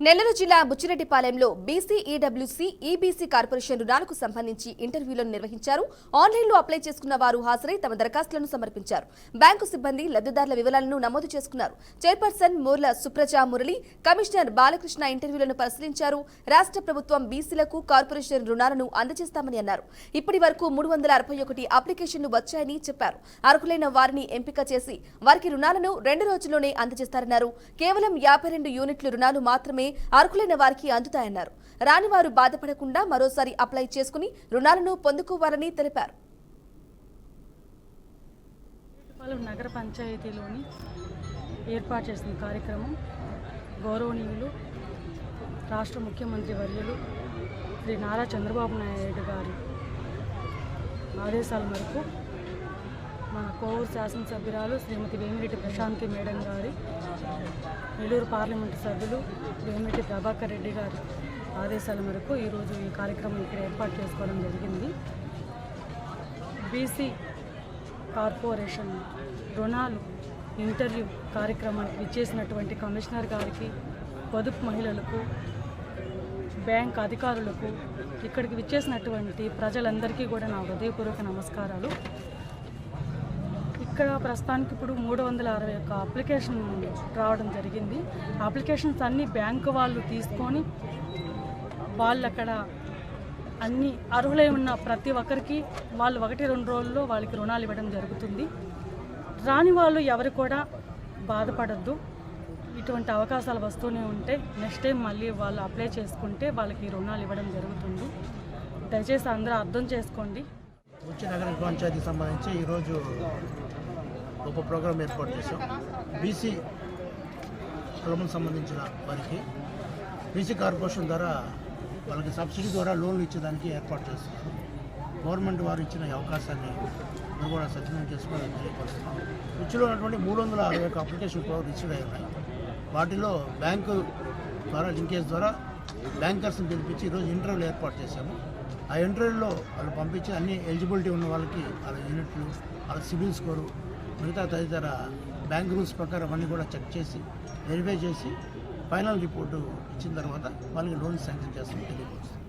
నెల్లూరు జిల్లా బుచ్చిరెడ్డిపాలెంలో BC EWC EBC corporation రుణాలకు సంబంధించి ఇంటర్వ్యూలను నిర్వహించారు. ఆన్లైన్లో అప్లై చేసుకున్న వారు హాజరై తమ దరఖాస్తులను సమర్పించారు. బ్యాంకు సిబ్బంది లబ్ధిదారుల వివరాలను నమోదు చేసుకున్నారు. చైర్పర్సన్ మూర్ల సుప్రజా మురళి, కమిషనర్ బాలకృష్ణ ఇంటర్వ్యూలను పరిశీలించారు. రాష్ట్ర ప్రభుత్వం బీసీలకు కార్పొరేషన్ రుణాలను అందజేస్తామని అన్నారు. ఇప్పటి వరకు 361 అప్లికేషన్లు వచ్చాయని చెప్పారు. అర్హులైన వారిని ఎంపిక చేసి వారికి రుణాలను 2 రోజుల్లోనే అందజేస్తారన్నారు. కేవలం 52 యూనిట్ల రుణాలు మాత్రమే అర్హులైన వారికి అందుతాయన్నారు. రాని వారు బాధపడకుండా మరోసారి అప్లై చేసుకుని రుణాలను పొందుకోవాలని తెలిపారు. నగర పంచాయతీలోని ఏర్పాటు చేసిన కార్యక్రమం గౌరవనీయులు రాష్ట్ర ముఖ్యమంత్రి వర్యులు శ్రీ నారా చంద్రబాబు నాయుడు గారి ఆదేశాల మేరకు మన కోవూరు శాసనసభ్యురాలు శ్రీమతి వేమిరెడ్డి ప్రశాంతి మేడం గారి, నెల్లూరు పార్లమెంటు సభ్యులు వేమిరెడ్డి ప్రభాకర్ రెడ్డి గారి ఆదేశాల మేరకు ఈరోజు ఈ కార్యక్రమం ఇక్కడ ఏర్పాటు చేసుకోవడం జరిగింది. బీసీ కార్పొరేషన్ రుణాలు ఇంటర్వ్యూ కార్యక్రమానికి విచ్చేసినటువంటి కమిషనర్ గారికి, పొదుపు మహిళలకు, బ్యాంక్ అధికారులకు, ఇక్కడికి విచ్చేసినటువంటి ప్రజలందరికీ కూడా నా హృదయపూర్వక నమస్కారాలు. ఇక్కడ ప్రస్తుతానికి ఇప్పుడు 361 అప్లికేషన్ రావడం జరిగింది. అప్లికేషన్స్ అన్నీ బ్యాంకు వాళ్ళు తీసుకొని వాళ్ళు అక్కడ అన్ని అర్హులై ఉన్న ప్రతి ఒక్కరికి వాళ్ళు 1-2 రోజుల్లో వాళ్ళకి రుణాలు ఇవ్వడం జరుగుతుంది. రాని వాళ్ళు ఎవరు కూడా బాధపడద్దు. ఇటువంటి అవకాశాలు వస్తూనే ఉంటే నెక్స్ట్ టైం మళ్ళీ వాళ్ళు అప్లై చేసుకుంటే వాళ్ళకి రుణాలు ఇవ్వడం జరుగుతుంది. దయచేసి అందరూ అర్థం చేసుకోండి. నగర పంచాయతీకి సంబంధించి ఈరోజు గొప్ప ప్రోగ్రాం ఏర్పాటు చేశాం. బీసీ కులం సంబంధించిన వారికి బీసీ కార్పొరేషన్ ద్వారా వాళ్ళకి సబ్సిడీ ద్వారా లోన్లు ఇచ్చేదానికి ఏర్పాటు చేస్తున్నారు. గవర్నమెంట్ వారు ఇచ్చిన ఈ అవకాశాన్ని మేము కూడా సద్వినియోగం చేసుకోవాలని తెలియపరుస్తున్నాం. రుచిలో ఉన్నటువంటి 361 అప్లికేషన్ కూడా రిసీవ్ అయి ఉన్నాయి. వాటిలో బ్యాంకు ద్వారా లింకేజ్ ద్వారా బ్యాంకర్స్ని పిలిపించి ఈరోజు ఇంటర్వ్యూలు ఏర్పాటు చేశాము. ఆ ఇంటర్వ్యూలో వాళ్ళు పంపించి అన్ని ఎలిజిబిలిటీ ఉన్న వాళ్ళకి వాళ్ళ యూనిట్లు, వాళ్ళ సిబిల్ స్కోరు, మిగతా తదితర బ్యాంక్ రూల్స్ ప్రకారం అన్నీ కూడా చెక్ చేసి వెరిఫై చేసి ఫైనల్ రిపోర్టు ఇచ్చిన తర్వాత వాళ్ళకి లోన్ శాంక్షన్ చేస్తామని తెలియపరుస్తుంది.